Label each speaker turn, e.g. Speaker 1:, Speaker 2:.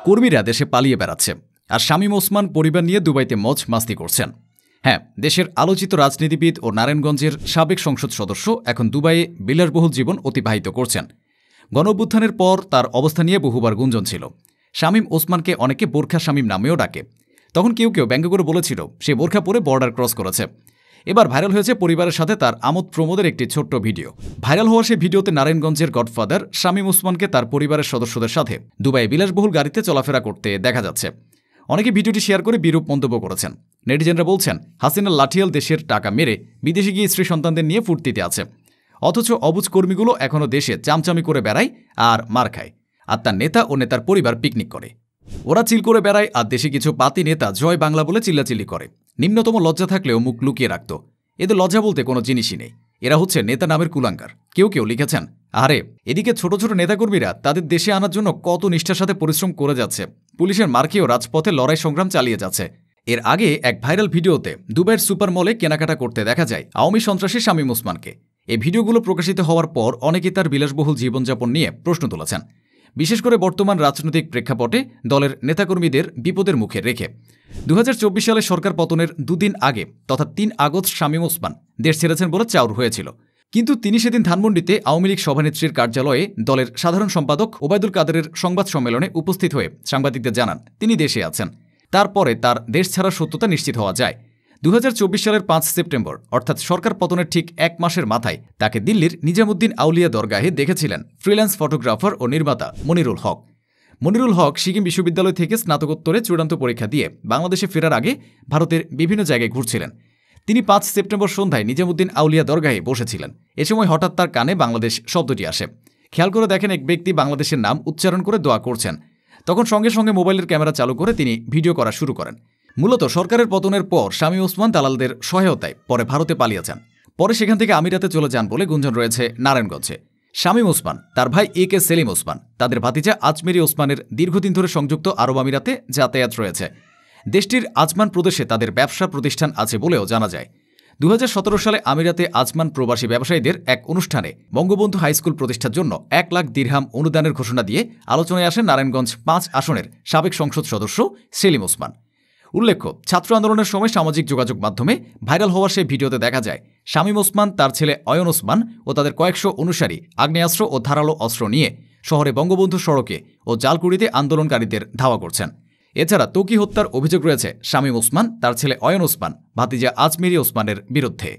Speaker 1: কর্মীরা দেশে পালিয়ে বেড়াচ্ছে, আর শামীম ওসমান পরিবার নিয়ে দুবাইতে মজ মাস্তি করছেন। হ্যাঁ, দেশের আলোচিত রাজনীতিবিদ ও নারায়ণগঞ্জের সাবেক সংসদ সদস্য এখন দুবাইয়ে বিলাসবহুল জীবন অতিবাহিত করছেন। গণঅভ্যুত্থানের পর তার অবস্থা নিয়ে বহুবার গুঞ্জন ছিল। শামীম ওসমানকে অনেকে বোরখা শামীম নামেও ডাকে। তখন কেউ কেউ ব্যঙ্গ করে বলেছিল সে বোরখা পরে বর্ডার ক্রস করেছে। এবার ভাইরাল হয়েছে পরিবারের সাথে তার আমোদ প্রমোদের একটি ছোট্ট ভিডিও। ভাইরাল হওয়া সেই ভিডিওতে নারায়ণগঞ্জের গডফাদার শামীম ওসমানকে তার পরিবারের সদস্যদের সাথে দুবাইয়ে বিলাসবহুল গাড়িতে চলাফেরা করতে দেখা যাচ্ছে। অনেকে ভিডিওটি শেয়ার করে বিরূপ মন্তব্য করেছেন। নেটিজেনরা বলছেন, হাসিনা লাঠিয়াল দেশের টাকা মেরে বিদেশে গিয়ে স্ত্রী সন্তানদের নিয়ে ফুর্তিতে আছে, অথচ অবুজ কর্মীগুলো এখনও দেশে চামচামি করে বেড়ায় আর মার খায়, আর তার নেতা ও নেতার পরিবার পিকনিক করে। ওরা চিল করে বেড়ায়, আর দেশে কিছু পাতি নেতা জয় বাংলা বলে চিল্লাচিল্লি করে। নিম্নতম লজ্জা থাকলেও মুখ লুকিয়ে রাখত। এদের লজ্জা বলতে কোনো জিনিসই নেই। এরা হচ্ছে নেতা নামের কুলাঙ্গার। কেউ কেউ লিখেছেন, আরে এদিকে ছোট ছোট নেতাকর্মীরা তাদের দেশে আনার জন্য কত নিষ্ঠার সাথে পরিশ্রম করে যাচ্ছে, পুলিশের মার্কেও রাজপথে লড়াই সংগ্রাম চালিয়ে যাচ্ছে। এর আগে এক ভাইরাল ভিডিওতে দুবাইয়ের সুপার মলে কেনাকাটা করতে দেখা যায় আওয়ামী সন্ত্রাসী শামীম ওসমানকে। এই ভিডিওগুলো প্রকাশিত হওয়ার পর অনেকেই তার বিলাসবহুল জীবনযাপন নিয়ে প্রশ্ন তুলেছেন, বিশেষ করে বর্তমান রাজনৈতিক প্রেক্ষাপটে দলের নেতাকর্মীদের বিপদের মুখে রেখে। 2024 সালে সরকার পতনের দুদিন আগে তথা 3 আগস্ট শামীম ওসমান দেশ ছেড়েছেন বলে চাউর হয়েছিল। কিন্তু তিনি সেদিন ধানমন্ডিতে আওয়ামী লীগ সভানেত্রীর কার্যালয়ে দলের সাধারণ সম্পাদক ওবায়দুল কাদেরের সংবাদ সম্মেলনে উপস্থিত হয়ে সাংবাদিকদের জানান তিনি দেশে আছেন। তারপরে তার দেশ ছাড়ার সত্যতা নিশ্চিত হওয়া যায়। 2024 সালের 5 সেপ্টেম্বর অর্থাৎ সরকার পতনের ঠিক 1 মাসের মাথায় তাকে দিল্লির নিজামুদ্দিন আউলিয়া দরগাহে দেখেছিলেন ফ্রিল্যান্স ফটোগ্রাফার ও নির্মাতা মনিরুল হক। মনিরুল হক সিকিম বিশ্ববিদ্যালয় থেকে স্নাতকোত্তরে চূড়ান্ত পরীক্ষা দিয়ে বাংলাদেশে ফেরার আগে ভারতের বিভিন্ন জায়গায় ঘুরছিলেন। তিনি 5 সেপ্টেম্বর সন্ধ্যায় নিজামুদ্দিন আউলিয়া দরগাহে বসেছিলেন। এ সময় হঠাৎ তার কানে বাংলাদেশ শব্দটি আসে। খেয়াল করে দেখেন এক ব্যক্তি বাংলাদেশের নাম উচ্চারণ করে দোয়া করছেন। তখন সঙ্গে সঙ্গে মোবাইলের ক্যামেরা চালু করে তিনি ভিডিও করা শুরু করেন। মূলত সরকারের পতনের পর শামীম ওসমান দালালদের সহায়তায় পরে ভারতে পালিয়ে যান। পরে সেখান থেকে আমিরাতে চলে যান বলে গুঞ্জন রয়েছে নারায়ণগঞ্জে। শামীম ওসমান, তার ভাই AK সেলিম ওসমান, তাদের ভাতিজা আজমেরি ওসমানের দীর্ঘদিন ধরে সংযুক্ত আরব আমিরাতে যাতায়াত রয়েছে। দেশটির আজমান প্রদেশে তাদের ব্যবসা প্রতিষ্ঠান আছে বলেও জানা যায়। 2017 সালে আমিরাতে আজমান প্রবাসী ব্যবসায়ীদের এক অনুষ্ঠানে বঙ্গবন্ধু হাইস্কুল প্রতিষ্ঠার জন্য 1 লাখ দিরহাম অনুদানের ঘোষণা দিয়ে আলোচনায় আসেন নারায়ণগঞ্জ 5 আসনের সাবেক সংসদ সদস্য সেলিম ওসমান। উল্লেখ্য, ছাত্র আন্দোলনের সময় সামাজিক যোগাযোগ মাধ্যমে ভাইরাল হওয়া সেই ভিডিওতে দেখা যায় শামীম ওসমান, তার ছেলে অয়ন ওসমান ও তাদের কয়েকশো অনুসারী আগ্নেয়াস্ত্র ও ধারালো অস্ত্র নিয়ে শহরে বঙ্গবন্ধু সড়কে ও জালকুড়িতে আন্দোলনকারীদের ধাওয়া করছেন। এছাড়া ত্বকী হত্যার অভিযোগ রয়েছে শামীম ওসমান, তার ছেলে অয়ন ওসমান, ভাতিজা আজমেরি ওসমানের বিরুদ্ধে।